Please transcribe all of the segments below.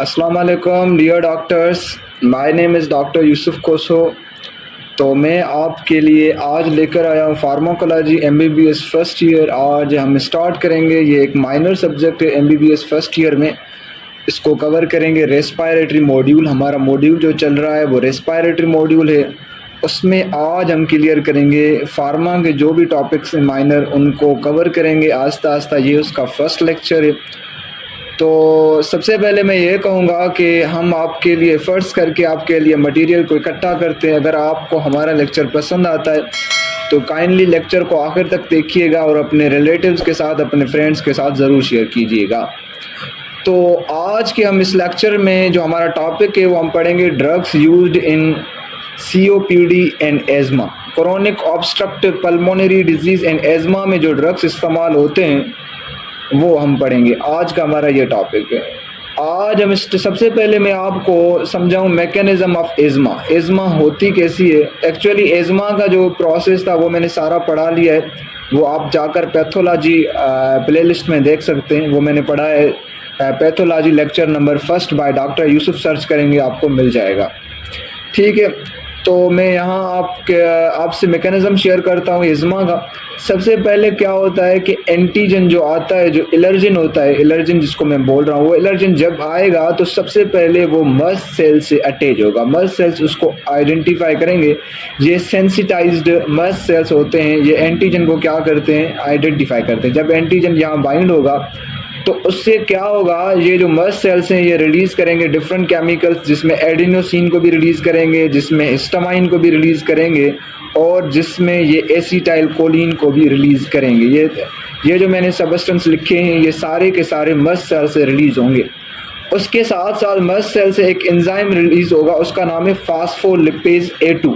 अस्सलाम वालेकुम dear doctors. My name is doctor Yusuf Koso. तो मैं आपके लिए आज लेकर आया हूँ फार्माकोलॉजी एमबीबीएस फर्स्ट ईयर। आज हम स्टार्ट करेंगे, ये एक माइनर सब्जेक्ट है एमबीबीएस फर्स्ट ईयर में। इसको कवर करेंगे रेस्पायरेटरी मॉड्यूल। हमारा मॉड्यूल जो चल रहा है वो रेस्पायरेटरी मॉड्यूल है। उसमें आज हम क्लियर करेंगे फार्मा के जो भी टॉपिक्स हैं माइनर, उनको कवर करेंगे आस्ता आस्ता। ये उसका फर्स्ट लेक्चर है। तो सबसे पहले मैं ये कहूँगा कि हम आपके लिए फ़र्ज़ करके आपके लिए मटेरियल को इकट्ठा करते हैं। अगर आपको हमारा लेक्चर पसंद आता है तो काइंडली लेक्चर को आखिर तक देखिएगा और अपने रिलेटिव्स के साथ, अपने फ्रेंड्स के साथ ज़रूर शेयर कीजिएगा। तो आज के हम इस लेक्चर में जो हमारा टॉपिक है वो हम पढ़ेंगे drugs used in COPD and asthma, chronic obstructive pulmonary disease and asthma में जो ड्रग्स इस्तेमाल होते हैं वो हम पढ़ेंगे। आज का हमारा ये टॉपिक है। आज हम सबसे पहले मैं आपको समझाऊं मैकेनिज्म ऑफ एज़मा। एज़मा होती कैसी है? एक्चुअली एज़मा का जो प्रोसेस था वो मैंने सारा पढ़ा लिया है। वो आप जाकर पैथोलॉजी प्लेलिस्ट में देख सकते हैं, वो मैंने पढ़ा है। Pathology lecture number 1 by doctor Yusuf search करेंगे आपको मिल जाएगा। ठीक है, तो मैं यहाँ आपसे मैकेनिज्म शेयर करता हूँ एज़मा का। सबसे पहले क्या होता है कि एंटीजन जो आता है, जो एलर्जिन होता है, एलर्जिन जिसको मैं बोल रहा हूँ, वो एलर्जिन जब आएगा तो सबसे पहले वो मस्ट सेल से अटैच होगा। मस्ट सेल्स उसको आइडेंटिफाई करेंगे। ये सेंसिटाइज्ड मस्ट सेल्स होते हैं, ये एंटीजन को क्या करते हैं, आइडेंटिफाई करते हैं। जब एंटीजन यहाँ बाइंड होगा तो उससे क्या होगा, ये जो मस्ट सेल्स हैं ये रिलीज़ करेंगे डिफरेंट केमिकल्स, जिसमें एडिनोसिन को भी रिलीज़ करेंगे, जिसमें हिस्टामाइन को भी रिलीज़ करेंगे और जिसमें ये एसिटाइल कोलिन को भी रिलीज़ करेंगे। ये जो मैंने सबस्टेंस लिखे हैं ये सारे के सारे मस्ट सेल से रिलीज़ होंगे। उसके साथ साथ मस्ट सेल से एक एंजाइम रिलीज़ होगा, उसका नाम है फास्फोलिपेज A2।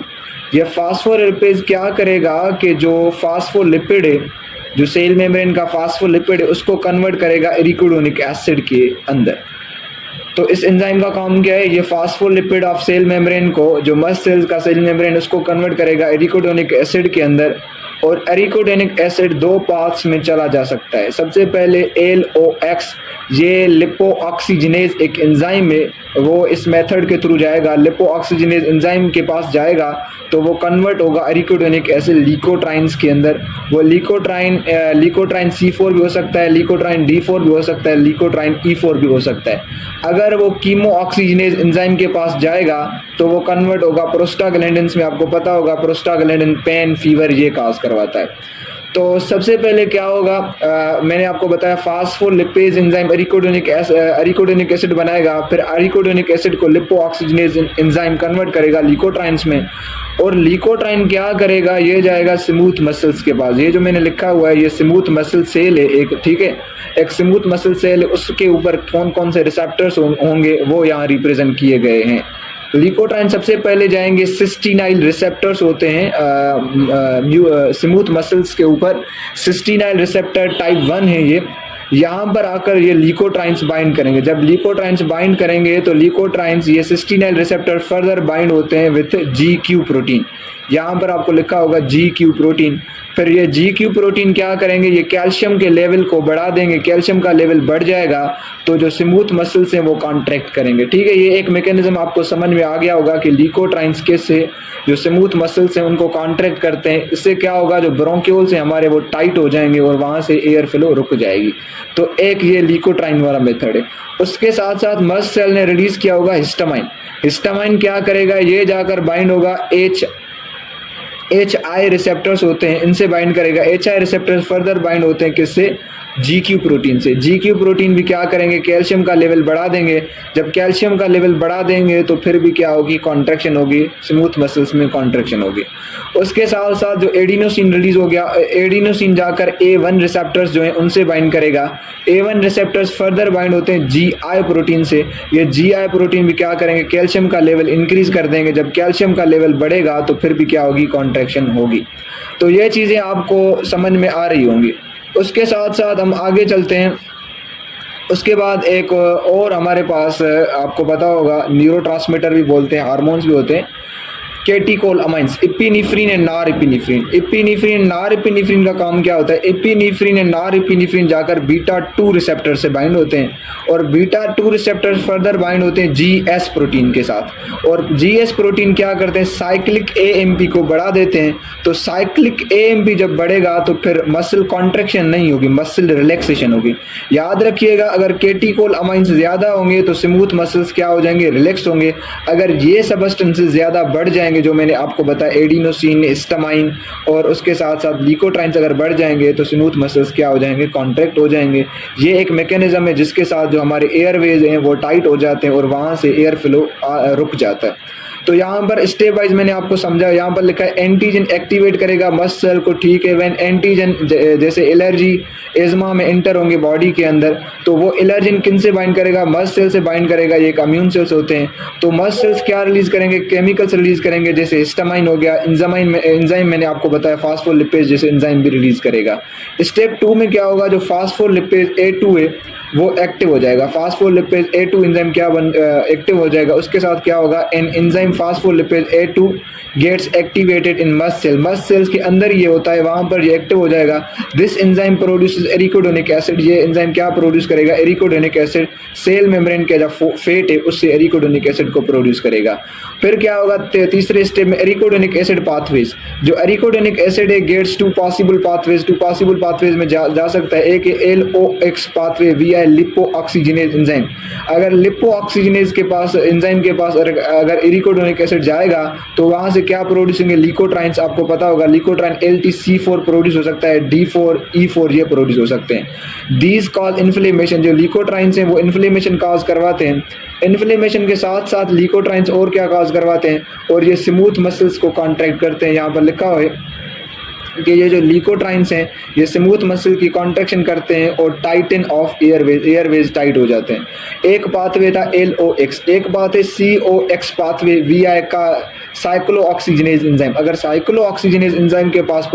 ये फास्फोलिपेज क्या करेगा कि जो फास्फोलिपिड है, जो सेल मेम्ब्रेन का फास्फोलिपिड है, उसको कन्वर्ट करेगा एरिकोडोनिक एसिड के अंदर। तो इस एंजाइम का काम क्या है? ये फास्फोलिपिड ऑफ सेल मेम्ब्रेन को, जो मस्ट सेल्स का सेल मेम्ब्रेन, उसको कन्वर्ट करेगा एरिकोडोनिक एसिड के अंदर। और एरिकोडोनिक एसिड दो पाथ्स में चला जा सकता है। सबसे पहले LOX, ये लिपोऑक्सीजिनेज एक एंजाइम है, वो इस मेथड के थ्रू जाएगा। लिपोऑक्सीजिनेज एंजाइम के पास जाएगा तो वो कन्वर्ट होगा एरिकोडोनिक एसिड लिकोट्राइन्स के अंदर। वो लिकोट्राइन C4 भी हो सकता है, लिकोट्राइन D4 भी हो सकता है, लिकोट्राइन E4 भी हो सकता है। अगर वो कीमो ऑक्सीजिनेज एंजाइम के पास जाएगा तो वो कन्वर्ट होगा प्रोस्टाग्लैंडिन्स में। आपको पता होगा प्रोस्टाग्लैंडिन पेन, फीवर ये काज करवाता है। तो सबसे पहले क्या होगा, मैंने आपको बताया फास्फोलिपेज एंजाइम एरिकोडोनिक एसिड बनाएगा, फिर एरिकोडोनिक एसिड को लिपोऑक्सीजिनेज एंजाइम कन्वर्ट करेगा लिकोट्राइन्स में। और लिकोट्राइन क्या करेगा, ये जाएगा स्मूथ मसल्स के पास। ये जो मैंने लिखा हुआ है ये स्मूथ मसल सेल है एक, ठीक है, एक स्मूथ मसल सेल है। उसके ऊपर कौन कौन से रिसेप्टर्स होंगे वो यहाँ रिप्रेजेंट किए गए हैं। लिकोट्राइन सबसे पहले जाएंगे, सिस्टीनाइल रिसेप्टर्स होते हैं स्मूथ मसल्स के ऊपर। सिस्टीनाइल रिसेप्टर टाइप 1 है ये। यहाँ पर आकर ये लिकोट्राइन्स बाइंड करेंगे। जब लिकोट्राइन्स बाइंड करेंगे तो लिकोट्राइन्स, ये सिस्टीनाइल रिसेप्टर फर्दर बाइंड होते हैं विथ GQ प्रोटीन। यहाँ पर आपको लिखा होगा GQ प्रोटीन। फिर ये GQ प्रोटीन क्या करेंगे, ये कैल्शियम के लेवल को बढ़ा देंगे। कैल्शियम का लेवल बढ़ जाएगा तो जो स्मूथ मसल्स हैं वो कॉन्ट्रैक्ट करेंगे। ठीक है, ये एक मैकेनिज्म आपको समझ में आ गया होगा कि लिकोट्राइन्स कैसे जो स्मूथ मसल्स हैं उनको कॉन्ट्रैक्ट करते हैं। इससे क्या होगा, जो ब्रोंक्यूल्स हैं हमारे वो टाइट हो जाएंगे और वहाँ से एयर फ्लो रुक जाएगी। तो एक ये लिकोट्राइन वाला मेथड है। उसके साथ साथ मस्ट सेल ने रिलीज किया होगा हिस्टामाइन। हिस्टामाइन क्या करेगा, ये जाकर बाइंड होगा HI रिसेप्टर्स होते हैं, इनसे बाइंड करेगा। HI रिसेप्टर्स फर्दर बाइंड होते हैं किससे, GQ प्रोटीन से। GQ प्रोटीन भी क्या करेंगे, कैल्शियम का लेवल बढ़ा देंगे। जब कैल्शियम का लेवल बढ़ा देंगे तो फिर भी क्या होगी, कॉन्ट्रैक्शन होगी, स्मूथ मसल्स में कॉन्ट्रैक्शन होगी। उसके साथ साथ जो एडिनोसिन रिलीज हो गया, एडिनोसिन जाकर A1 रिसेप्टर्स जो हैं उनसे बाइंड करेगा। A1 रिसेप्टर्स फर्दर बाइंड होते हैं GI प्रोटीन से। ये GI प्रोटीन भी क्या करेंगे, कैल्शियम का लेवल इंक्रीज कर देंगे। जब कैल्शियम का लेवल बढ़ेगा तो फिर भी क्या होगी, कॉन्ट्रैक्शन होगी। तो ये चीज़ें आपको समझ में आ रही होंगी। उसके साथ साथ हम आगे चलते हैं। उसके बाद एक और हमारे पास, आपको पता होगा, न्यूरोट्रांसमीटर भी बोलते हैं, हार्मोन्स भी होते हैं। Catechol amines, epinephrine and norepinephrine. Epinephrine and norepinephrine का काम क्या होता है? एपिनेफ्रिन एंड नॉरएपिनेफ्रिन जाकर बीटा 2 रिसेप्टर से बाइंड होते हैं और बीटा 2 रिसेप्टर फर्दर बाइंड होते हैं जीएस प्रोटीन के साथ, और जीएस प्रोटीन क्या करते हैं? साइक्लिक एएमपी को बढ़ा देते हैं। तो साइक्लिक एएमपी जब बढ़ेगा तो फिर मसल कॉन्ट्रैक्शन नहीं होगी, मसल रिलैक्सेशन होगी। याद रखिएगा, अगर कैटिकोल अमाइंस ज़्यादा होंगे तो स्मूथ मसल्स क्या हो जाएंगे? रिलैक्स होंगे। अगर ये सबस्टेंसेस ज़्यादा बढ़ जाएंगे, जो मैंने आपको बताया एडिनोसिन, हिस्टामाइन और उसके साथ साथ ल्यूकोट्राइन्स अगर बढ़ जाएंगे तो स्मूथ मसल्स क्या हो जाएंगे? कॉन्ट्रैक्ट हो जाएंगे। ये एक मैकेनिज्म है जिसके साथ जो हमारे एयरवेज हैं वो टाइट हो जाते हैं और वहाँ से एयर फ्लो रुक जाता है। तो यहाँ पर स्टेप वाइज मैंने आपको समझा। यहाँ पर लिखा है एंटीजन एक्टिवेट करेगा मस्ट सेल को, ठीक है। व्हेन एंटीजन जैसे एलर्जी एजमा में एंटर होंगे बॉडी के अंदर, तो वो एलर्जिन किन से बाइंड करेगा? मस्ट सेल से बाइंड करेगा। ये एक इम्यून सेल्स होते हैं। तो मस्ट सेल्स क्या रिलीज करेंगे? केमिकल्स रिलीज करेंगे, जैसे हिस्टामाइन हो गया, एंजाइम मैंने आपको बताया फास्फोलिपेज जैसे एंजाइम भी रिलीज करेगा। स्टेप 2 में क्या होगा? जो फास्फोलिपेज A2 है वो एक्टिव हो जाएगा। फास्फोलिपेज A2 एंजाइम क्या एक्टिव हो जाएगा। उसके साथ क्या होगा? An enzyme phospholipase A2 gets activated in mast cell. Mast cells के अंदर ये होता है, वहां पर ये एक्टिव हो जाएगा। This enzyme produces arachidonic acid. ये एंजाइम क्या प्रोड्यूस करेगा? Arachidonic acid. सेल मेम्ब्रेन का जो फेट है उससे एरिकोडोनिक एसिड को प्रोड्यूस करेगा। फिर क्या होगा? तीसरे स्टेप में एरिकोडोनिक एसिड पाथवेज। जो एरिकोडोनिक एसिड है gets two possible pathways. Two possible pathways में जा सकता है। एक LOX pathway via lipoxygenase enzyme. अगर लिपो ऑक्सीजनेज के पास एंजाइम के पास अगर एरिकोडोनिक एसिड जाएगा तो वहां से क्या प्रोड्यूस होंगे? ल्यूकोट्राइन्स। आपको पता होगा ल्यूकोट्राइन LTC4 प्रोड्यूस हो सकता है, D4 E4 ये प्रोड्यूस हो सकते हैं। These cause inflammation. जो ल्यूकोट्राइन्स हैं वो इन्फ्लेमेशन कॉज करवाते हैं। इन्फ्लेमेशन के साथ साथ ल्यूकोट्राइन्स और क्या कॉज करवाते हैं? और ये स्मूथ मसल्स को कॉन्ट्रैक्ट करते हैं। यहाँ पर लिखा हुआ है कि ये जो ल्यूकोट्राइन्स हैं ये स्मूथ मसल की कॉन्ट्रैक्शन करते हैं और टाइटन ऑफ एयरवेज टाइट हो जाते हैं। एक पाथवे था LOX, एक बात है COX पाथवे VI का साइक्लोऑक्सीजनेज एंजाइम। अगर साइक्लोऑक्सीजनेज एंजाइम के पास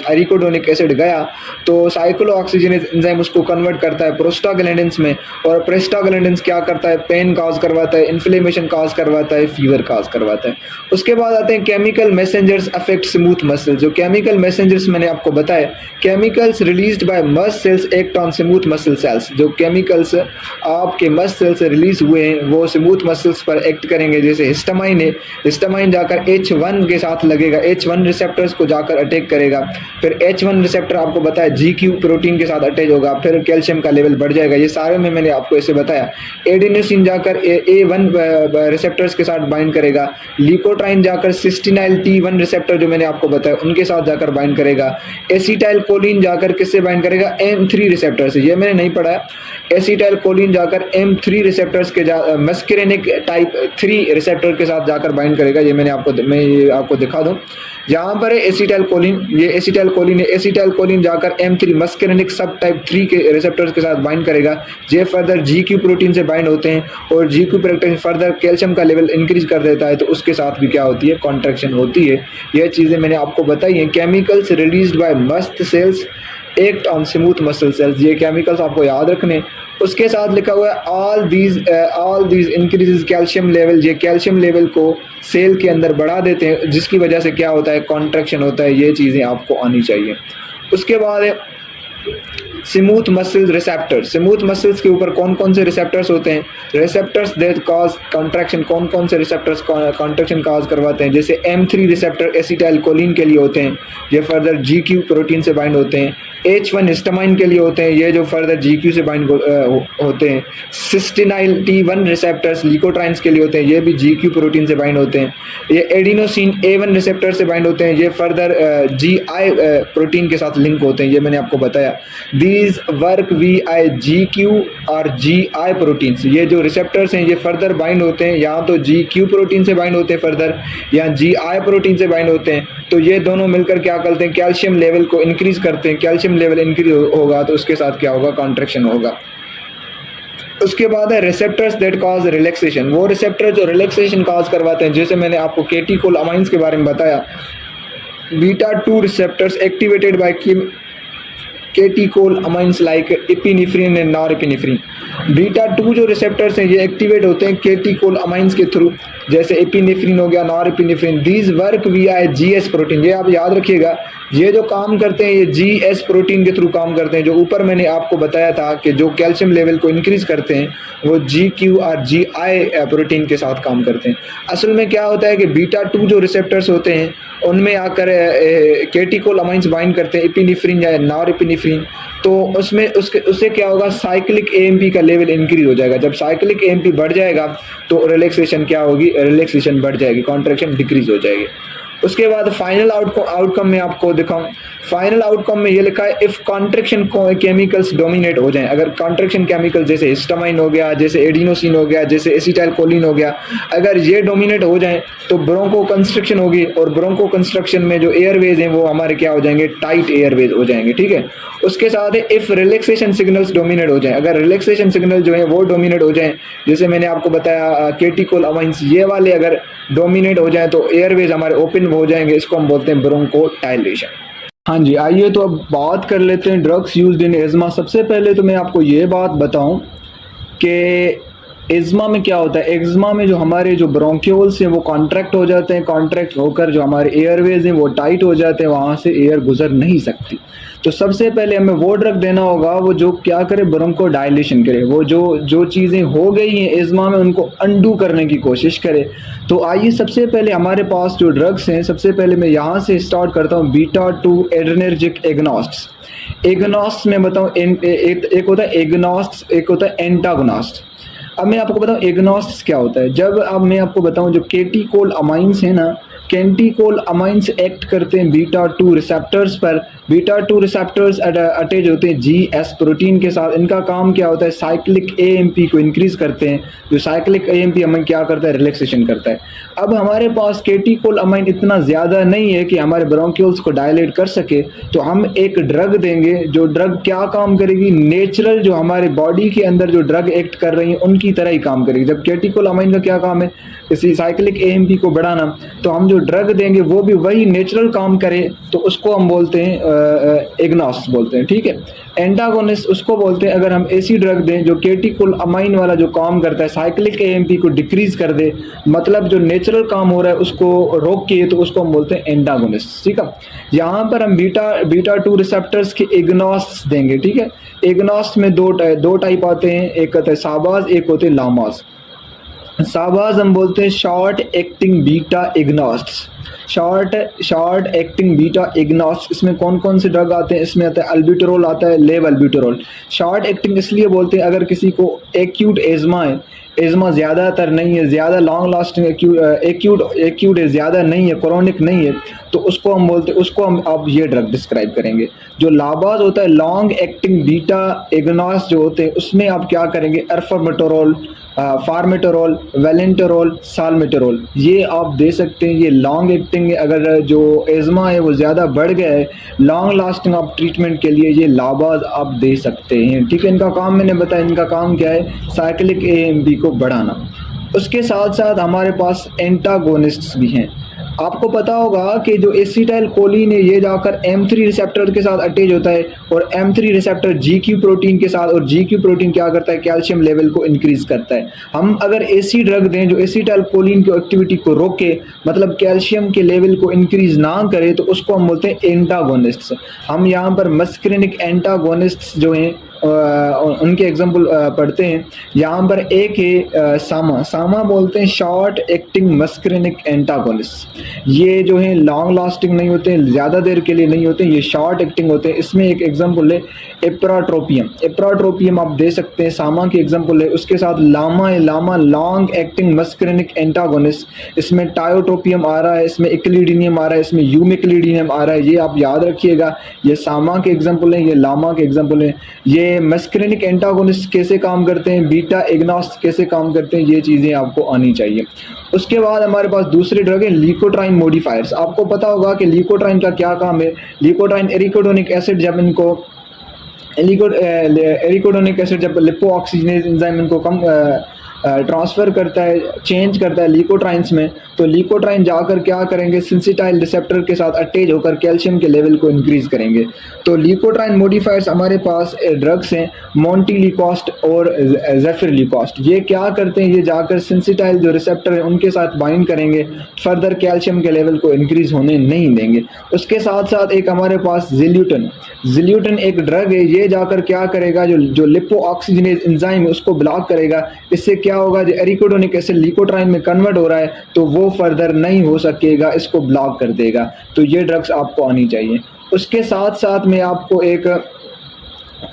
एरिकोडोनिक एसिड गया तो साइक्लोऑक्सीजनेज एंजाइम उसको कन्वर्ट करता है प्रोस्टाग्लैंडिन्स में, और प्रोस्टाग्लैंडिन्स क्या करता है? पेन कॉज करवाता है, इन्फ्लेमेशन कॉज करवाता है, फीवर कॉज करवाता है। उसके बाद आते हैं chemical messengers affect smooth muscle. जो केमिकल मैसेंजर्स मैंने आपको बताया, chemicals released by mast cells act on smooth muscle cells. जो केमिकल्स आपके मस्ट सेल से रिलीज हुए हैं वो स्मूथ मसल्स पर एक्ट करेंगे। जैसे हिस्टामाइन है, हिस्टामाइन जाकर H1 के साथ लगेगा, H1 रिसेप्टर्स को जाकर अटैक करेगा। फिर H1 रिसेप्टर आपको बताया GQ प्रोटीन के साथ अटैच होगा, फिर कैल्शियम का लेवल बढ़ जाएगा। ये सारे में मैंने आपको ऐसे बताया। एडिनोसिन जाकर A1 रिसेप्टर्स के साथ बाइंड करेगा। ल्यूकोट्राइन जाकर सिस्टिनाइल T1 रिसेप्टर जो मैंने आपको बताया उनके साथ जाकर बाइंड करेगा। एसिटाइल कोलिन जाकर किससे बाइंड करेगा? M3 रिसेप्टर से। ये मैंने नहीं पढ़ा। एसिटाइल कोलिन जाकर M3 रिसेप्टर्स के मस्करेनिक टाइप 3 रिसेप्टर के साथ जाकर बाइंड करेगा। ये मैं ये आपको दिखा दूं। यहाँ पर है एसिटाइल कोलिन, ये एसिटाइल कोलिन है। एसिटाइल कोलिन जाकर M3 मस्करेनिक सब टाइप 3 के रिसेप्टर्स के साथ बाइंड करेगा। ये फर्दर GQ प्रोटीन से बाइंड होते हैं और GQ प्रोटीन फर्दर कैल्शियम का लेवल इंक्रीज कर देता है, तो उसके साथ भी क्या होती है? कॉन्ट्रैक्शन होती है। यह चीज़ें मैंने आपको बताई हैं। Chemicals released by mast cells act on smooth muscle cells. ये केमिकल्स आपको याद रखने। उसके साथ लिखा हुआ है all these increases calcium level. ये कैल्शियम लेवल को सेल के अंदर बढ़ा देते हैं जिसकी वजह से क्या होता है? कॉन्ट्रैक्शन होता है। ये चीज़ें आपको आनी चाहिए। उसके बाद है smooth muscles receptors. Smooth muscles के ऊपर कौन कौन से रिसेप्टर्स होते हैं? Receptors that cause contraction. कौन कौन से रिसेप्टर्स कॉन्ट्रैक्शन कॉज करवाते हैं? जैसे M3 रिसेप्टर एसिटाइल कोलिन के लिए होते हैं, ये फर्दर GQ प्रोटीन से बाइंड होते हैं। H1 हिस्टामाइन के लिए होते हैं, ये जो फर्दर GQ से बाइंड होते हैं। सिस्टिनाइल T1 रिसेप्टर्स ल्यूकोट्राइन्स के लिए होते हैं, ये भी GQ प्रोटीन से बाइंड होते हैं। ये एडिनोसिन A1 रिसेप्टर से बाइंड होते हैं, ये फर्दर GI प्रोटीन के साथ लिंक होते हैं। ये मैंने आपको बताया। These work via GQ और GI प्रोटीन्स। ये जो रिसेप्टर्स हैं ये फर्दर बाइंड होते हैं, या तो GQ प्रोटीन से बाइंड होते हैं फर्दर, या GI प्रोटीन से बाइंड होते हैं। तो ये दोनों मिलकर क्या करते हैं? कैल्शियम लेवल को इंक्रीज करते हैं। कैल्शियम लेवल इंक्रीज होगा तो उसके साथ क्या होगा? कॉन्ट्रैक्शन होगा। उसके बाद है रिसेप्टर्स दैट कॉज रिलैक्सेशन। वो रिसेप्टर जो रिलैक्सेशन कॉज करवाते हैं, जैसे मैंने आपको कैटिकोल अमाइंस के बारे में बताया। Beta 2 receptors activated by catecholamines like epinephrine and norepinephrine. Beta 2 जो रिसेप्टर्स हैं ये एक्टिवेट होते हैं कैटेकोलामाइंस के थ्रू, जैसे एपिनेफ्रिन हो गया, नॉरएपिनेफ्रिन। दीज वर्क विया जीएस प्रोटीन, ये आप याद रखिएगा, ये जो काम करते हैं ये जीएस प्रोटीन के थ्रू काम करते हैं। जो ऊपर मैंने आपको बताया था कि जो कैल्शियम लेवल को इंक्रीज करते हैं वो GQ और GI प्रोटीन के साथ काम करते हैं। असल में क्या होता है कि बीटा 2 जो रिसेप्टर्स होते हैं उनमें आकर कैटेकोलामाइंस बाइंड करते हैं एपिनेफ्रिन या नॉरएपिनेफ्रिन, तो उसमें उससे क्या होगा, साइक्लिक AMP का लेवल इंक्रीज हो जाएगा। जब साइक्लिक AMP बढ़ जाएगा तो रिलैक्सेशन क्या होगी, रिलैक्सेशन बढ़ जाएगी, कॉन्ट्रैक्शन डिक्रीज हो जाएगी। उसके बाद फाइनल आउटकम में आपको दिखाऊं, फाइनल आउटकम में ये लिखा है इफ कॉन्ट्रैक्शन केमिकल्स डोमिनेट हो जाएं, अगर कॉन्ट्रैक्शन केमिकल जैसे हिस्टामाइन हो गया, जैसे एडिनोसिन हो गया, जैसे एसिटाइलकोलिन हो गया, अगर ये डोमिनेट हो जाएं तो ब्रोंको कंस्ट्रक्शन होगी, और ब्रोंको कंस्ट्रक्शन में जो एयरवेज हैं वो हमारे क्या हो जाएंगे, टाइट एयरवेज हो जाएंगे, ठीक है। उसके साथ है इफ रिलैक्सेशन सिग्नल्स डोमिनेट हो जाएं, अगर रिलैक्सेशन सिग्नल जो है वो डोमिनेट हो जाएं, जैसे मैंने आपको बताया कैटेकोलामाइंस ये वाले अगर डोमिनेट हो जाएं तो एयरवेज हमारे ओपन हो जाएंगे, इसको हम बोलते हैं ब्रोंकोडायलेशन। हाँ जी, आइए तो अब बात कर लेते हैं ड्रग्स यूज्ड इन एज़मा। सबसे पहले तो मैं आपको ये बात बताऊं कि एज़मा में क्या होता है। एज़मा में जो हमारे जो ब्रोंक्यूल्स हैं वो कॉन्ट्रैक्ट हो जाते हैं, कॉन्ट्रैक्ट होकर जो हमारे एयरवेज हैं वो टाइट हो जाते हैं, वहाँ से एयर गुजर नहीं सकती। तो सबसे पहले हमें वो ड्रग देना होगा वो जो क्या करे, ब्रोंकोडायलेशन करे, वो जो चीज़ें हो गई हैं एज़मा में उनको अनडू करने की कोशिश करे। तो आइए सबसे पहले हमारे पास जो ड्रग्स हैं, सबसे पहले मैं यहाँ से स्टार्ट करता हूँ, बीटा 2 एड्रेनर्जिक एगोनिस्ट। एगोनिस्ट में बताऊँ, एक होता है एगोनिस्ट, एक होता है एंटागोनिस्ट। अब मैं आपको बताऊं एगोनिस्ट क्या होता है। जब अब मैं आपको बताऊं जो कैटेकोलामाइंस है ना, कैटेकोलामाइंस एक्ट करते हैं बीटा 2 रिसेप्टर्स पर। बीटा 2 रिसेप्टर्स अटैच होते हैं GS प्रोटीन के साथ। इनका काम क्या होता है, साइक्लिक AMP को इंक्रीज करते हैं। जो साइक्लिक AMP हमें क्या करता है, रिलैक्सेशन करता है। अब हमारे पास कैटेकोलामाइन इतना ज़्यादा नहीं है कि हमारे ब्रोंक्यूल्स को डायलेट कर सके, तो हम एक ड्रग देंगे जो ड्रग क्या काम करेगी, नेचुरल जो हमारे बॉडी के अंदर जो ड्रग एक्ट कर रही है उनकी तरह ही काम करेगी। जब कैटेकोलामाइन का क्या काम है, इसी साइक्लिक AMP को बढ़ाना, तो हम जो ड्रग देंगे वो भी वही नेचुरल काम करे, तो उसको हम बोलते हैं एगोनिस्ट बोलते हैं, ठीक है। एंटागोनिस्ट उसको बोलते हैं अगर हम ऐसी ड्रग दें जो कैटेकोलामाइन वाला जो काम करता है साइक्लिक AMP को डिक्रीज कर दे, मतलब जो नेचुरल काम हो रहा है उसको रोक के, तो उसको हम बोलते हैं एंटागोनिस्ट, ठीक है। यहाँ पर हम बीटा 2 रिसेप्टर्स के एगोनिस्ट देंगे, ठीक है। एगोनिस्ट में दो टाइप आते हैं, एक होता है साबाज, एक होते हैं लामाज। साबाज हम बोलते हैं short acting beta agonists, short acting beta agonist. इसमें कौन कौन से ड्रग आते हैं, इसमें आता है अल्ब्यूटेरोल, आता है लेव अल्ब्यूटेरोल। शॉर्ट एक्टिंग इसलिए बोलते हैं अगर किसी को एक्यूट एज़मा है, एज़मा ज़्यादातर नहीं है, ज़्यादा लॉन्ग लास्टिंग एक्यूट है, ज़्यादा नहीं है, क्रोनिक नहीं है, तो उसको हम बोलते हैं, उसको हम अब ये ड्रग डिस्क्राइब करेंगे। जो लाबाज होता है लॉन्ग एक्टिंग बीटा एगोनिस्ट जो होते हैं उसमें आप क्या करेंगे, अर्फामेटोरोल, फार्मेटोरोल, वेलेंटोरोल, साल्मेटोरोल, ये आप दे सकते हैं। ये लॉन्ग एक्टिंग है, अगर जो एज़मा है वो ज़्यादा बढ़ गया है, लॉन्ग लास्टिंग आप ट्रीटमेंट के लिए ये लाबाज आप दे सकते हैं, ठीक है। इनका काम मैंने बताया, इनका काम क्या है, साइक्लिक AMP को बढ़ाना। उसके साथ साथ हमारे पास एंटागोनिस्ट्स भी हैं। आपको पता होगा कि जो एसिटाइलकोलिन है ये जाकर M3 रिसेप्टर के साथ अटैच होता है, और M3 रिसेप्टर GQ प्रोटीन के साथ, और GQ प्रोटीन क्या करता है, कैल्शियम लेवल को इंक्रीज करता है। हम अगर ऐसी ड्रग दें जो एसिटाइलकोलिन की एक्टिविटी को रोके, मतलब कैल्शियम के लेवल को इंक्रीज ना करे, तो उसको हम बोलते हैं एंटागोनिस्ट्स। हम यहाँ पर मस्करिनिक एंटागोनिस्ट्स जो हैं उनके एग्जाम्पल पढ़ते हैं। यहाँ पर एक है सामा बोलते हैं शॉर्ट एक्टिंग मस्करिनिक एंटागोनिस्ट। ये जो है लॉन्ग लास्टिंग नहीं होते हैं, ज़्यादा देर के लिए नहीं होते हैं, ये शॉर्ट एक्टिंग होते हैं। इसमें एक एग्जाम्पल है एप्राट्रोपियम आप दे सकते हैं, सामा की एग्जाम्पल है। उसके साथ LAMA long acting muscarinic antagonist. इसमें टायोट्रोपियम आ रहा है, इसमें इक्लिडीनियम आ रहा है, इसमें यूमिक्लिडीनियम आ रहा है। ये आप याद रखिएगा, ये सामा के एग्जाम्पल है, ये लामा के एग्जाम्पल है। ये मस्करिनिक एंटागोनिस्ट कैसे काम करते हैं, बीटा एगोनिस्ट कैसे काम करते हैं, ये चीज़ें आपको आनी चाहिए। उसके बाद हमारे पास दूसरे ड्रग है ल्यूकोट्राइन मॉडिफायर्स। आपको पता होगा कि ल्यूकोट्राइन का क्या काम है। ल्यूकोट्राइन एरिकोडोनिक एसिड जब इनको एरिकोडोनिक एसिड जब लिपोऑक्सीजनेज एंजाइम इनको कम ट्रांसफ़र करता है, चेंज करता है ल्यूकोट्राइन्स में, तो ल्यूकोट्राइन जाकर क्या करेंगे, सिंसिटाइल रिसेप्टर के साथ अटैच होकर कैल्शियम के लेवल को इंक्रीज़ करेंगे। तो ल्यूकोट्राइन मॉडिफायर्स हमारे पास ड्रग्स हैं, मोंटेलिकोस्ट और ज़ेफिरलिकोस्ट। ये क्या करते हैं, ये जाकर सिंसिटाइल जो रिसेप्टर है उनके साथ बाइंड करेंगे, फर्दर कैल्शियम के लेवल को इंक्रीज़ होने नहीं देंगे। उसके साथ साथ एक हमारे पास ज़िल्यूटन एक ड्रग है, ये जाकर क्या करेगा, जो लिपो ऑक्सीजनेज एंजाइम है उसको ब्लॉक करेगा। इससे क्या होगा, जो एरिकोडोनिक एसिड ल्यूकोट्राइन में कन्वर्ट हो रहा है तो वो फर्दर नहीं हो सकेगा, इसको ब्लॉक कर देगा। तो ये ड्रग्स आपको आनी चाहिए। उसके साथ साथ मैं आपको एक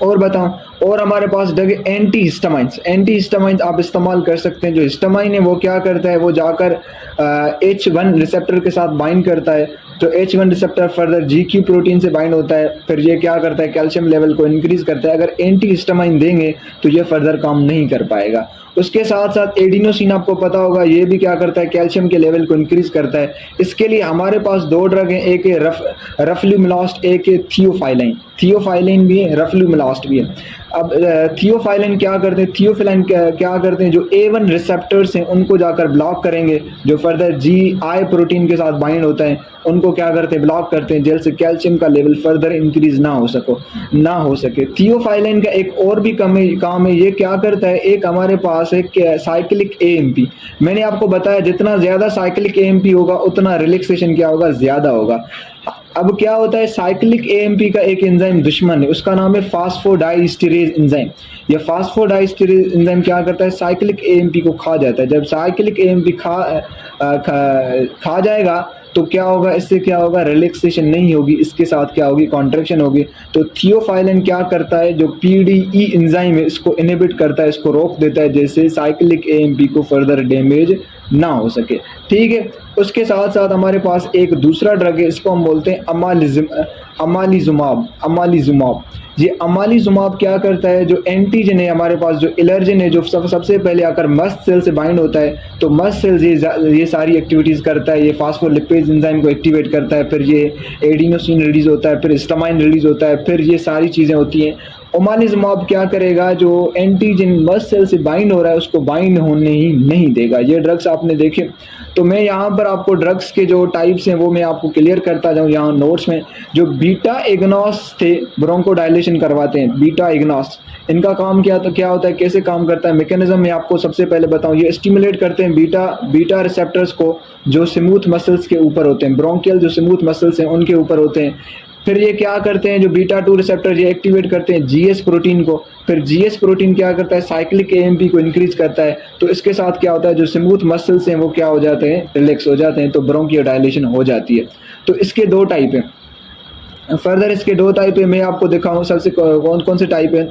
और बताऊं, और हमारे पास ड्रग एंटी हिस्टामाइंस आप इस्तेमाल कर सकते हैं। जो हिस्टामाइन है वो क्या करता है, वो जाकर H1 रिसेप्टर के साथ बाइंड करता है, तो H1 receptor further GQ protein से बाइंड होता है, फिर ये क्या करता है, कैल्शियम लेवल को इंक्रीज़ करता है। अगर एंटी हिस्टामाइन देंगे तो ये फर्दर काम नहीं कर पाएगा। उसके साथ साथ एडिनोसिन आपको पता होगा, ये भी क्या करता है, कैल्शियम के लेवल को इंक्रीज़ करता है। इसके लिए हमारे पास दो ड्रग हैं, एक है रफ्लुमिलास्ट, एक है थियोफाइलिन भी है, रफ्लुमिलास्ट भी है। अब थियोफाइलिन क्या करते हैं, क्या करते हैं, जो A1 रिसेप्टर्स हैं उनको जाकर ब्लॉक करेंगे, जो फर्दर GI प्रोटीन के साथ बाइंड होता है उनको क्या करते हैं, ब्लॉक करते हैं, जैसे कैल्शियम का लेवल फर्दर इंक्रीज ना हो सके। थियोफाइलिन का एक और भी काम है, ये क्या करता है, एक हमारे पास एक साइक्लिक AMP। मैंने आपको बताया जितना ज़्यादा साइक्लिक AMP होगा उतना रिलैक्सेशन क्या होगा, ज़्यादा होगा। अब क्या होता है, साइक्लिक AMP का एक एंजाइम दुश्मन है, उसका नाम है फास्फोडाइस्टेरेज एंजाइम। ये फास्फोडाइस्टेरेज एंजाइम क्या करता है, साइक्लिक AMP को खा जाता है। जब साइक्लिक AMP खा जाएगा तो क्या होगा, इससे क्या होगा, रिलैक्सेशन नहीं होगी, इसके साथ क्या होगी, कॉन्ट्रैक्शन होगी। तो थियोफाइलिन क्या करता है, जो PDE एंजाइम है इसको इनहिबिट करता है, इसको रोक देता है, जैसे साइक्लिक AMP को फर्दर डैमेज ना हो सके। ठीक है। उसके साथ साथ हमारे पास एक दूसरा ड्रग है, इसको हम बोलते हैं अमालिजुमाब। ये अमालिजुमाब क्या करता है, जो एंटीजन है हमारे पास, जो एलर्जन है, जो सबसे पहले आकर मस्ट सेल से बाइंड होता है, तो मस्ट सेल ये सारी एक्टिविटीज़ करता है। ये फास्फोलिपिड एंजाइम को एक्टिवेट करता है, फिर ये एडिनोसिन रिलीज होता है, फिर हिस्टामाइन रिलीज होता है, फिर ये सारी चीज़ें होती हैं। ओमालिजुमाब क्या करेगा, जो एंटीजन मस्ट सेल से बाइंड हो रहा है उसको बाइंड होने ही नहीं देगा। ये ड्रग्स आपने देखे। तो मैं यहाँ पर आपको ड्रग्स के जो टाइप्स हैं वो मैं आपको क्लियर करता जाऊँ यहाँ नोट्स में। जो बीटा एगोनिस्ट थे, ब्रोंकोडायलेशन करवाते हैं, बीटा एगोनिस्ट, इनका काम क्या होता है, कैसे काम करता है, मैकेनिज्म मैं आपको सबसे पहले बताऊँ। ये स्टिमुलेट करते हैं बीटा रिसेप्टर्स को, जो स्मूथ मसल्स के ऊपर होते हैं, ब्रोंकियल जो स्मूथ मसल्स हैं उनके ऊपर होते हैं। फिर ये क्या करते हैं, जो बीटा-2 रिसेप्टर ये एक्टिवेट करते हैं GS प्रोटीन को। फिर GS प्रोटीन क्या करता है, साइक्लिक AMP को इंक्रीज करता है। तो इसके साथ क्या होता है, जो स्मूथ मसल्स हैं वो क्या हो जाते हैं, रिलैक्स हो जाते हैं, तो ब्रोंकियोडायलेशन हो जाती है। तो इसके दो टाइप हैं। फर्दर इसके दो टाइप है, मैं आपको दिखाऊँ सबसे कौन कौन से टाइप है।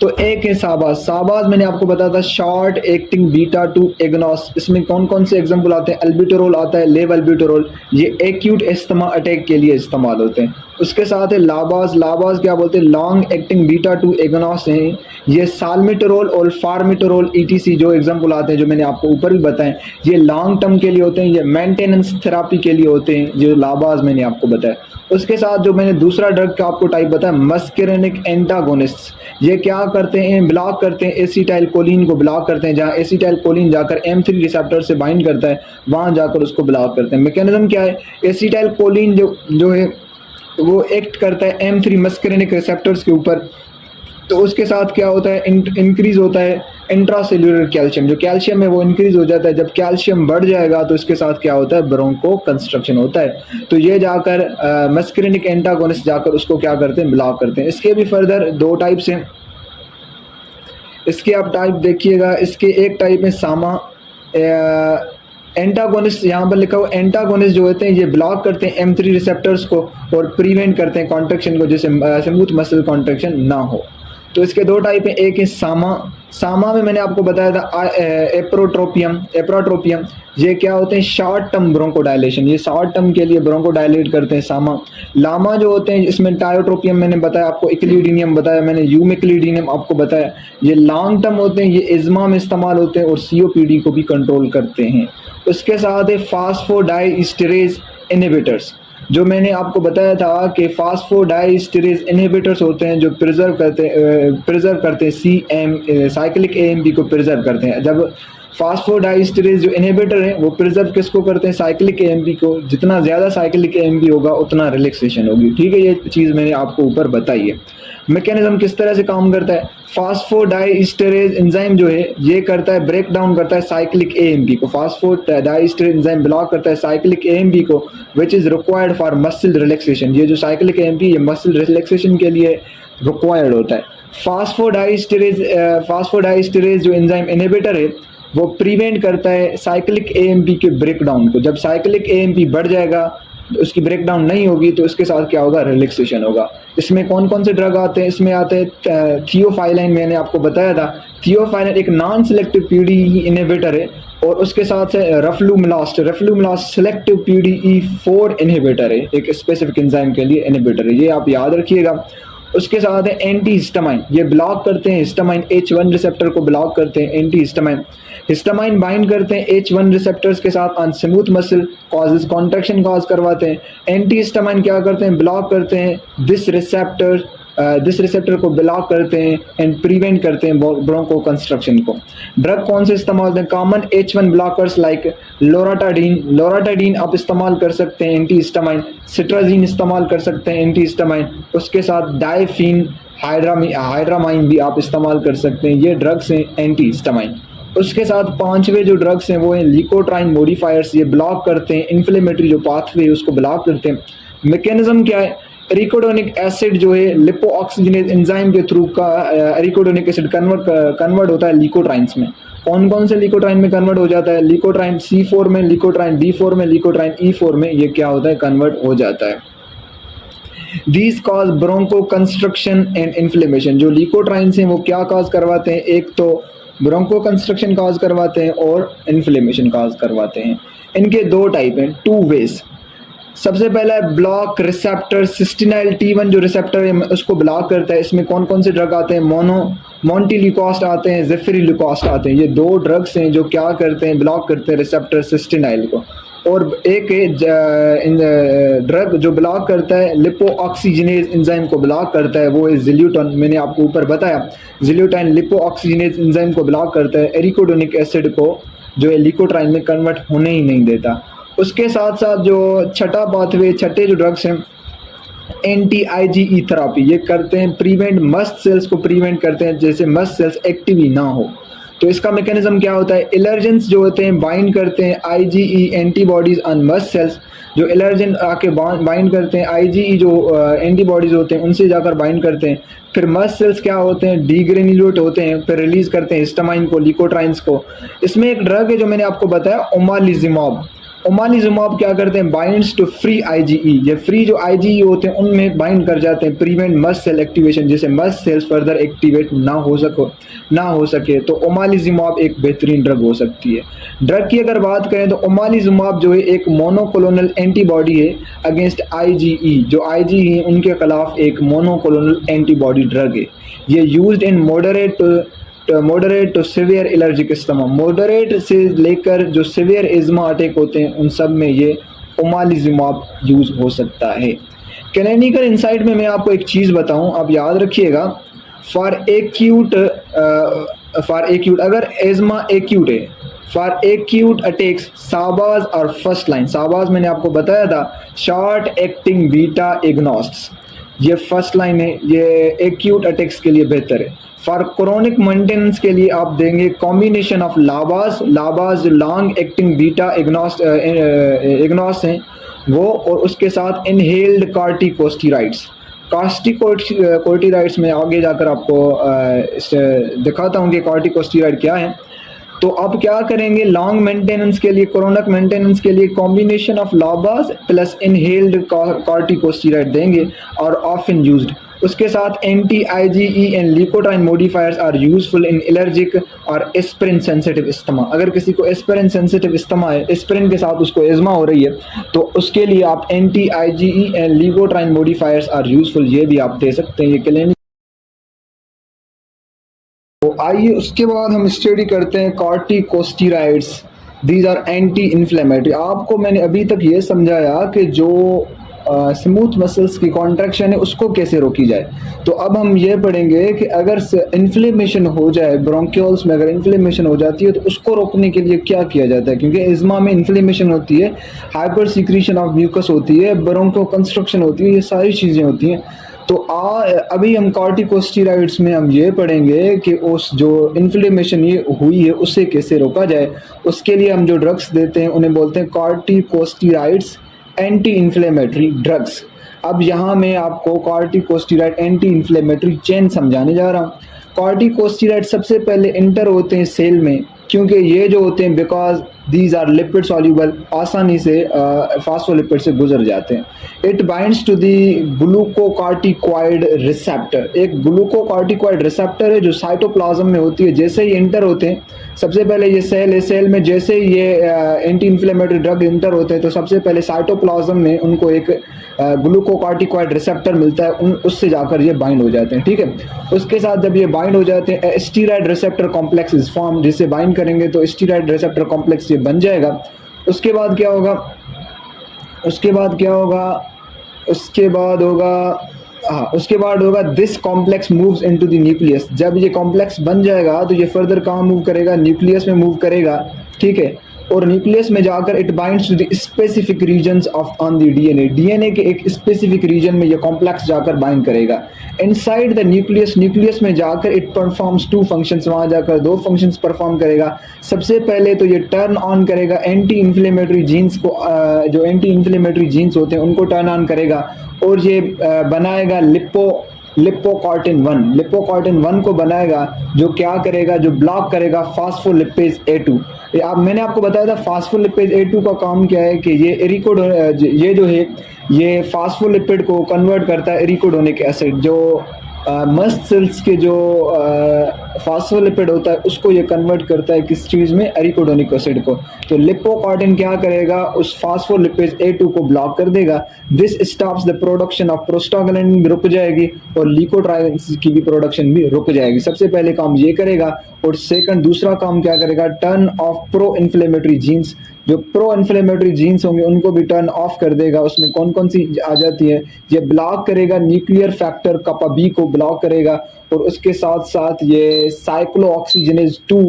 तो एक है साबाज मैंने आपको बताया था, शॉर्ट एक्टिंग बीटा-2 एगोनिस्ट। इसमें कौन कौन से एग्जाम्पल आते हैं, अल्बिटोरोल आता है, लेवल्बिटोरोल, ये एक्यूट एस्थमा अटैक के लिए इस्तेमाल होते हैं। उसके साथ है लाबाज क्या बोलते हैं, लॉन्ग एक्टिंग बीटा-2 एगोनिस्ट हैं। ये साल्मिटोरोल और फार्मिटोरोल ETC जो एग्जाम्पल आते हैं, जो मैंने आपको ऊपर भी बताएं, ये लॉन्ग टर्म के लिए होते हैं, ये मेंटेनेंस थेरापी के लिए होते हैं, जो लाबाज मैंने आपको बताया। उसके साथ जो मैंने दूसरा ड्रग का आपको टाइप बताया, मस्केरेनिक एंटागोनिस्ट, ये क्या करते हैं, ब्लॉक करते हैं एसिटाइल कोलिन को, ब्लॉक करते हैं। जहाँ एसिटाइल कोलिन जाकर M3 रिसेप्टर से बाइंड करता है वहाँ जाकर उसको ब्लॉक करते हैं। मैकेनिज्म क्या है, एसिटाइल कोलिन जो है वो एक्ट करता है M3 मस्केरेनिक रिसेप्टर्स के ऊपर, तो उसके साथ क्या होता है, इंक्रीज होता है इंट्रासेल्यूलर कैल्शियम, जो कैल्शियम है वो इंक्रीज हो जाता है। जब कैल्शियम बढ़ जाएगा तो इसके साथ क्या होता है, ब्रोंको कंस्ट्रक्शन होता है। तो ये जाकर मस्केरेनिक एंटागोनिस्ट जाकर उसको क्या करते हैं, ब्लॉक करते हैं। इसके भी फर्दर दो टाइप्स हैं। इसके आप टाइप देखिएगा, इसके एक टाइप है सामा एंटागोनिस्ट, यहाँ पर लिखा हुआ एंटागोनिस्ट जो होते हैं ये ब्लॉक करते हैं M3 रिसेप्टर्स को और प्रिवेंट करते हैं कॉन्ट्रैक्शन को, जैसे स्मूथ मसल कॉन्ट्रैक्शन ना हो। तो इसके दो टाइप हैं, एक है सामा में मैंने आपको बताया था एप्रोट्रोपियम, ये क्या होते हैं, शॉर्ट टर्म ब्रोंकोडायलेशन, ये शॉर्ट टर्म के लिए ब्रोंकोडायलेट करते हैं सामा। लामा जो होते हैं, इसमें टायोट्रोपियम मैंने बताया आपको, इक्लिडीनियम बताया मैंने, यूमिक्लिडीनियम आपको बताया। ये लॉन्ग टर्म होते हैं, ये इज़्मा में इस्तेमाल होते हैं और COPD को भी कंट्रोल करते हैं। उसके साथ है फास्फोडाइस्टेरेज इनहिबिटर्स। जो मैंने आपको बताया था कि फास्फोडाइस्टेरेज इनहिबिटर्स होते हैं जो प्रिजर्व करते हैं साइक्लिक एएमपी को प्रिजर्व करते हैं। जब फास्फोडाइस्टेरेज जो इनहिबिटर है वो प्रिजर्व किसको करते हैं? साइक्लिक एएमपी को। जितना ज़्यादा साइक्लिक एएमपी होगा उतना रिलैक्सेशन होगी। ठीक है, ये चीज़ मैंने आपको ऊपर बताई है। मैकेनिज्म किस तरह से काम करता है? फास्फोडाइस्टेरेज एंजाइम जो है ये करता है, ब्रेक डाउन करता है साइक्लिक एएमपी को। फास्फोडाइस्टेरेज एंजाइम ब्लॉक करता है साइक्लिक एएमपी को which is required for muscle relaxation. ये जो साइक्लिक एएमपी ये मसल रिलैक्सेशन के लिए रिक्वायर्ड होता है। फास्फोडाइस्टेरेज जो एंजाइम इनहिबिटर है वो प्रिवेंट करता है साइक्लिक एएमपी के ब्रेकडाउन को। जब साइक्लिक एएमपी बढ़ जाएगा, उसकी ब्रेकडाउन नहीं होगी तो उसके साथ क्या होगा? रिलैक्सेशन होगा। इसमें कौन कौन से ड्रग आते हैं? इसमें आते हैं थियोफाइलिन, मैंने आपको बताया था। थियोफाइलिन एक नॉन सिलेक्टिव पीडीई इनहिबिटर है और उसके साथ से रफ्लूमिलास्ट सिलेक्टिव PDE4 इनहिबिटर है, एक स्पेसिफिक एंजाइम के लिए इनहिबिटर है, ये आप याद रखिएगा। उसके साथ है एंटी हिस्टामाइन, ये ब्लॉक करते हैं हिस्टामाइन H1 रिसेप्टर को ब्लॉक करते हैं। एंटी हिस्टामाइन बाइंड करते हैं H1 रिसेप्टर्स के साथ on smooth muscle, causes contraction cause करवाते हैं। एंटी हिस्टामाइन क्या करते हैं? ब्लॉक करते हैं दिस रिसेप्टर को ब्लॉक करते हैं एंड प्रिवेंट करते हैं ब्रोंको कंस्ट्रक्शन को। ड्रग कौन से इस्तेमाल होते हैं? कॉमन H1 ब्लॉकर्स लाइक लोराटाडीन आप इस्तेमाल कर सकते हैं एंटी हिस्टामाइन। सिट्राजीन इस्तेमाल कर सकते हैं एंटी हिस्टामाइन। उसके साथ डाइफिन हाइड्रामाइन भी आप इस्तेमाल कर सकते हैं। ये ड्रग्स हैं एंटी हिस्टामाइन। उसके साथ पांचवे जो ड्रग्स हैं वो हैं लिकोट्राइन मॉडिफायर्स, ये ब्लॉक करते हैं इन्फ्लेमेटरी जो पाथवे है उसको ब्लॉक करते हैं। मैकेनिज्म क्या है? एरिकोडोनिक एसिड जो है लिपोऑक्सीजनेज एंजाइम के थ्रू का एरिकोडोनिक एसिड कन्वर्ट होता है लिकोट्राइन्स में। कौन कौन से लिकोट्राइन में कन्वर्ट हो जाता है? लिकोट्राइन C4 में, लिकोट्राइन D4 में, लिकोट्राइन E4 में, ये क्या होता है? कन्वर्ट हो जाता है। These cause bronchoconstriction and inflammation. जो लिकोट्राइन्स हैं वो क्या कॉज करवाते हैं? एक तो ब्रोंको कंस्ट्रक्शन कॉज करवाते हैं और इन्फ्लेमेशन कॉज करवाते हैं। इनके दो टाइप हैं, 2 वेज। सबसे पहला है ब्लॉक रिसेप्टर सिस्टिनाइल T1 जो रिसेप्टर है उसको ब्लॉक करता है। इसमें कौन कौन से ड्रग आते हैं? मोन्टेलिकोस्ट आते हैं, ज़ेफिरिलुकोस्ट आते हैं। ये दो ड्रग्स हैं जो क्या करते हैं? ब्लॉक करते हैं रिसेप्टर सिस्टिनाइल को। और एक ड्रग जो ब्लॉक करता है लिपोऑक्सीजनेज एंजाइम को ब्लॉक करता है, वो है ज़िल्यूटोन। मैंने आपको ऊपर बताया ज़िल्यूटोन लिपोऑक्सीजनेज एंजाइम को ब्लॉक करता है, एरिकोडोनिक एसिड को जो है लिकोट्राइन में कन्वर्ट होने ही नहीं देता। उसके साथ साथ जो छठे जो ड्रग्स हैं एंटी IgE थेरापी, ये करते हैं प्रिवेंट मस्ट सेल्स को प्रिवेंट करते हैं, जैसे मस्ट सेल्स एक्टिव ही ना हो। तो इसका मैकेनिज्म क्या होता है? एलर्जेंस जो होते हैं बाइंड करते हैं IgE antibodies on mast cells. जो एलर्जन आके बाइंड करते हैं IgE जो एंटीबॉडीज होते हैं उनसे जाकर बाइंड करते हैं। फिर मस्ट सेल्स क्या होते हैं? डीग्रेन्युलेट होते हैं, फिर रिलीज करते हैं हिस्टामाइन को, लिकोट्राइन्स को। इसमें एक ड्रग है जो मैंने आपको बताया ओमालिजुमॉब क्या करते हैं? Binds to free IgE। ये फ्री जो IgE होते हैं उनमें बाइंड कर जाते हैं, प्रिवेंट मस्ट सेल एक्टिवेशन, जैसे मस्ट सेल्स फर्दर एक्टिवेट ना हो सके। तो ओमालिजुमॉब एक बेहतरीन ड्रग हो सकती है। ड्रग की अगर बात करें तो ओमालिजुमॉब जो है एक मोनोक्लोनल एंटीबॉडी है अगेंस्ट IgE। जो IgE है उनके खिलाफ एक मोनोक्लोनल एंटीबॉडी ड्रग है। ये used in moderate to severe allergic asthma, moderate से लेकर जो सीवियर इज्मा अटैक होते हैं उन सब में ये ओमालिजुमॉब यूज हो सकता है। क्लिनिकल इंसाइट में मैं आपको एक चीज़ बताऊं, आप याद रखिएगा। फॉर एक्यूट अगर एज्मा एक्यूट है, फॉर एक्यूट अटैक्स साबाज और फर्स्ट लाइन, साबाज मैंने आपको बताया था शॉर्ट एक्टिंग बीटा एग्नोस्ट्स, ये फर्स्ट लाइन है, ये एक्यूट अटैक्स के लिए बेहतर है। फॉर क्रोनिक मेंटेनेंस के लिए आप देंगे combination of LABAs long acting beta agonists हैं वो, और उसके साथ इनहेल्ड कॉर्टिकोस्टेरॉइड्स में आगे जाकर आपको दिखाता हूँ कि कॉर्टिकोस्टेरॉइड क्या है। तो अब क्या करेंगे? लॉन्ग मेंटेनेंस के लिए, क्रोनिक मेंटेनेंस के लिए combination of LABAs plus inhaled corticosteroid देंगे और ऑफन यूज्ड। उसके साथ anti IgE and leukotriene modifiers are useful in allergic और एस्पिरिन सेंसिटिव इस्तेमा। अगर किसी को एस्पिरिन सेंसिटिव इस्तेमा है, एस्पिरिन के साथ उसको एज्मा हो रही है, तो उसके लिए आप anti IgE and leukotriene modifiers are useful, ये भी आप दे सकते हैं। ये क्लिनिक। तो आइए उसके बाद हम स्टडी करते हैं corticosteroids. These are anti inflammatory. आपको मैंने अभी तक ये समझाया कि जो स्मूथ मसल्स की कॉन्ट्रैक्शन है उसको कैसे रोकी जाए। तो अब हम ये पढ़ेंगे कि अगर इन्फ्लेमेशन हो जाए, ब्रोंक्यूल्स में अगर इन्फ्लेमेशन हो जाती है तो उसको रोकने के लिए क्या किया जाता है, क्योंकि इज़्मा में इन्फ्लेमेशन होती है, हाइपर सीक्रेशन ऑफ म्यूकस होती है, ब्रोंको कंस्ट्रक्शन होती है, ये सारी चीज़ें होती हैं। तो अभी हम कॉर्टिकोस्टेरॉइड्स में हम ये पढ़ेंगे कि उस जो इन्फ्लेमेशन ये हुई है उससे कैसे रोका जाए। उसके लिए हम जो ड्रग्स देते हैं उन्हें बोलते हैं कॉर्टिकोस्टेरॉइड्स एंटी इन्फ्लेमेटरी ड्रग्स। अब यहाँ मैं आपको कॉर्टिकोस्टेरॉइड एंटी इन्फ्लेमेटरी चेन समझाने जा रहा हूँ। कॉर्टिकोस्टेरॉइड सबसे पहले इंटर होते हैं सेल में, क्योंकि ये जो होते हैं because these are lipid soluble, आसानी से फास्फोलिपिड से गुजर जाते हैं। It binds to the glucocorticoid receptor. एक ग्लूकोकॉर्टिकॉइड रिसेप्टर है जो साइटोप्लाज्म में होती है। जैसे ही इंटर होते हैं, सबसे पहले ये सेल है, सेल में जैसे ही ये एंटी इन्फ्लेमेटरी ड्रग इंटर होते हैं तो सबसे पहले साइटोप्लाज्म में उनको एक ग्लूकोकॉर्टिकॉइड रिसेप्टर मिलता है, उससे जाकर ये बाइंड हो जाते हैं। ठीक है, उसके साथ जब ये बाइंड हो जाते हैं steroid receptor complex is form, जिसे बाइंड करेंगे तो स्टेरॉइड रिसेप्टर कॉम्प्लेक्स ये बन जाएगा। उसके बाद क्या होगा, उसके बाद क्या होगा, उसके बाद होगा उसके बाद होगा this complex moves into the nucleus. जब ये कॉम्प्लेक्स बन जाएगा तो ये फर्दर कहाँ मूव करेगा, न्यूक्लियस में मूव करेगा। ठीक है, और न्यूक्लियस में जाकर it binds to the specific regions of on the DNA. DNA के एक स्पेसिफिक रीजन में ये कॉम्प्लेक्स जाकर बाइंड करेगा। इनसाइड द न्यूक्लियस, न्यूक्लियस में जाकर इट परफॉर्म्स टू फंक्शंस, वहाँ जाकर दो फंक्शंस परफॉर्म करेगा। सबसे पहले तो ये टर्न ऑन करेगा एंटी इन्फ्लेमेटरी जीन्स को, जो एंटी इन्फ्लेमेटरी जीन्स होते हैं उनको टर्न ऑन करेगा, और ये बनाएगा लिपोकॉर्टिन 1। लिपोकॉर्टिन 1 को बनाएगा जो क्या करेगा, जो ब्लॉक करेगा फास्फोलिपेज A2। अब मैंने आपको बताया था फास्फोलिपेज A2 का काम क्या है कि ये जो है ये फास्फोलिपिड को कन्वर्ट करता है एरिकोडोनिक एसिड। जो मस्ट सेल्स के जो फास्फोलिपिड होता है उसको ये कन्वर्ट करता है किस चीज़ में, एरिकोडोनिक एसिड को। तो लिपोकॉर्टिन क्या करेगा, उस फास्फोलिपिड A2 को ब्लॉक कर देगा। This stops the production of prostaglandin भी रुक जाएगी और ल्यूकोट्राइन्स की भी प्रोडक्शन भी रुक जाएगी। सबसे पहले काम ये करेगा। और सेकंड दूसरा काम क्या करेगा, turn off pro inflammatory genes. जो प्रो इन्फ्लेमेटरी जीन्स होंगे उनको भी टर्न ऑफ कर देगा। उसमें कौन कौन सी आ जाती है, ये ब्लॉक करेगा न्यूक्लियर फैक्टर कापा बी को ब्लॉक करेगा, और उसके साथ साथ ये साइक्लोऑक्सीजनेज 2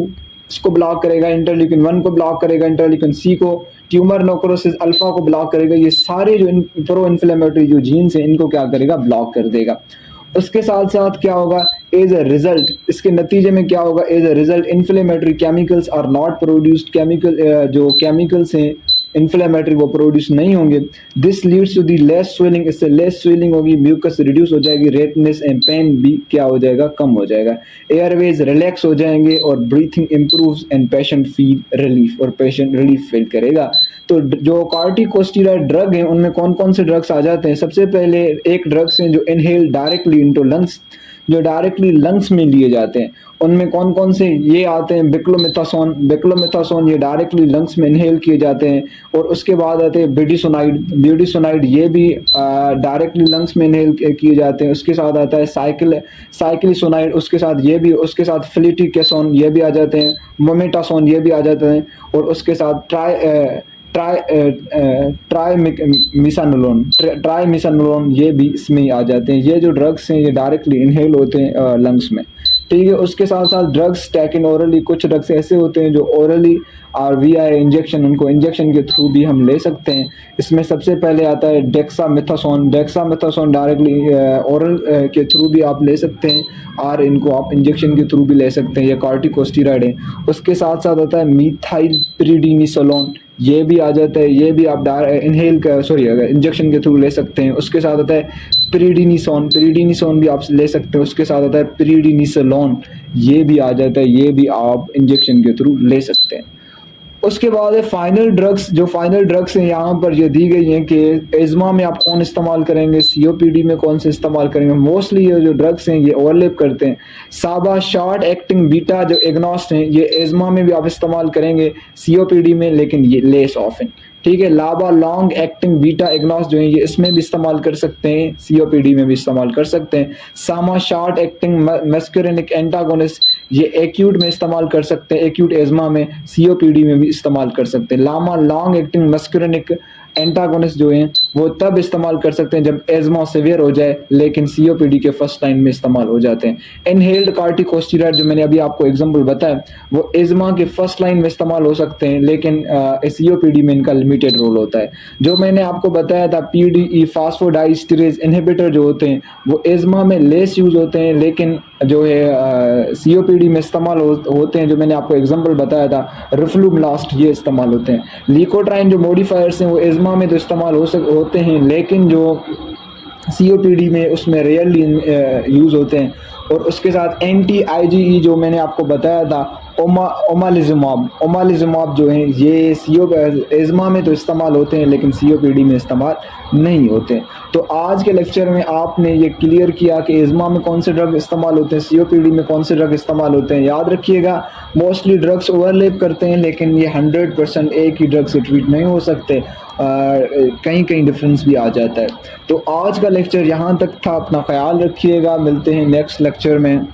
इसको ब्लॉक करेगा, इंटरल्यूकिन 1 को ब्लॉक करेगा, इंटरल्यूकिन सी को, ट्यूमर नेक्रोसिस अल्फा को ब्लॉक करेगा। ये सारे जो प्रो इन्फ्लेमेटरी जो जीन्स हैं इनको क्या करेगा, ब्लॉक कर देगा। उसके साथ साथ क्या होगा, एज अ रिजल्ट, इसके नतीजे में क्या होगा, as a result inflammatory chemicals are not produced. जो केमिकल्स हैं इन्फ्लेमेटरी वो प्रोड्यूस नहीं होंगे। This leads to the less swelling, इससे लेस स्वेलिंग होगी, म्यूकस रिड्यूस हो जाएगी, रेडनेस एंड पेन भी क्या हो जाएगा, कम हो जाएगा। एयरवेज रिलैक्स हो जाएंगे और breathing improves and patient feel relief, और पेशेंट रिलीफ फील करेगा। तो जो कॉर्टिकोस्टेरॉइड ड्रग हैं उनमें कौन कौन से ड्रग्स आ जाते हैं, सबसे पहले एक ड्रग्स हैं जो इनहेल डायरेक्टली इनटू लंग्स, जो डायरेक्टली लंग्स में लिए जाते हैं। उनमें कौन कौन से ये आते हैं, बिक्लोमिथासोन। बिक्लोमिथासोन ये डायरेक्टली लंग्स में इनहेल किए जाते हैं। और उसके बाद आते हैं बिडिसोनाइड। बिडिसोनाइड ये भी डायरेक्टली लंग्स में इनहेल किए जाते हैं। उसके साथ आता है साइक्लिसोनाइड, उसके साथ ये भी, उसके साथ फ्लिटिकेसोन ये भी आ जाते हैं, मोमेटासोन ये भी आ जाते हैं, और उसके साथ ट्राइमिसानोलोन ये भी इसमें आ जाते हैं। ये जो ड्रग्स हैं ये डायरेक्टली इनहेल होते हैं लंग्स में। ठीक है, उसके साथ साथ ड्रग्स टेकन ओरली, कुछ ड्रग्स ऐसे होते हैं जो ओरली और वीआई इंजेक्शन, उनको इंजेक्शन के थ्रू भी हम ले सकते हैं। इसमें सबसे पहले आता है डेक्सामेथासोन। डेक्सामेथासोन डायरेक्टली ओरल के थ्रू भी आप ले सकते हैं, और इनको आप इंजेक्शन के थ्रू भी ले सकते हैं, ये कॉर्टिकोस्टेरॉइड है। उसके साथ साथ आता है मीथाइलप्रिडिनिसोलोन, ये भी आ जाता है, ये भी आप इंजेक्शन के थ्रू ले सकते हैं। उसके साथ आता है प्रीडिनिसोन भी आप ले सकते हैं। उसके साथ आता है प्रीडिनिसोलोन, ये भी आ जाता है, ये भी आप इंजेक्शन के थ्रू ले सकते हैं। उसके बाद है फाइनल ड्रग्स। जो फाइनल ड्रग्स हैं यहाँ पर ये दी गई हैं कि एज़मा में आप कौन इस्तेमाल करेंगे, सीओपीडी में कौन से इस्तेमाल करेंगे। मोस्टली ये जो ड्रग्स हैं ये ओवरलैप करते हैं। साबा शॉर्ट एक्टिंग बीटा जो एग्नोस्ट हैं ये एज़मा में भी आप इस्तेमाल करेंगे, सीओपीडी में लेकिन ये लेस ऑफन। ठीक है, लाबा लॉन्ग एक्टिंग बीटा एग्नोस्ट जो है ये इसमें भी इस्तेमाल कर सकते हैं, सीओपीडी में भी इस्तेमाल कर सकते हैं। सामा शॉर्ट एक्टिंग मस्कुरिनिक एंटागोनिस्ट ये एक्यूट में इस्तेमाल कर सकते हैं, एक्यूट एज़मा में, सीओपीडी में भी इस्तेमाल कर सकते हैं। लामा लॉन्ग एक्टिंग मस्कुरिनिक एंटागोनिस्ट जो हैं वो तब इस्तेमाल कर सकते हैं जब एज़मा सीवियर हो जाए, लेकिन सीओपीडी के फर्स्ट लाइन में इस्तेमाल हो जाते हैं। इनहेल्ड कॉर्टिकोस्टेरॉइड जो मैंने अभी आपको एग्जांपल बताया, वो एज़मा के फर्स्ट लाइन में इस्तेमाल हो सकते हैं, लेकिन सीओपीडी में इनका लिमिटेड रोल होता है। जो मैंने आपको बताया था पीडीई फास्फोडाइस्टेरेज इनहिबिटर जो होते हैं वो एज़मा में लेस यूज होते हैं, लेकिन जो है सीओपीडी में इस्तेमाल होते हैं। जो मैंने आपको एग्जांपल बताया था रिफ्लुब्लास्ट, ये इस्तेमाल होते हैं। लीकोट्राइन जो मॉडिफायर्स हैं वो एज़मा में तो इस्तेमाल होते हैं, लेकिन जो सीओपीडी में उसमें रेयरली यूज़ होते हैं। और उसके साथ एंटी आईजीई जो मैंने आपको बताया था ओमालिजुमाब जो है ये एज़मा में तो इस्तेमाल होते हैं, लेकिन सीओपीडी में इस्तेमाल नहीं होते। तो आज के लेक्चर में आपने ये क्लियर किया कि एज़मा में कौन से ड्रग इस्तेमाल होते हैं, सीओपीडी में कौन से ड्रग इस्तेमाल होते हैं। याद रखिएगा मोस्टली ड्रग्स ओवरलैप करते हैं, लेकिन ये 100% एक ही ड्रग से ट्रीट नहीं हो सकते, कहीं कहीं डिफरेंस भी आ जाता है। तो आज का लेक्चर यहाँ तक था। अपना ख्याल रखिएगा, मिलते हैं नेक्स्ट लेक्चर में।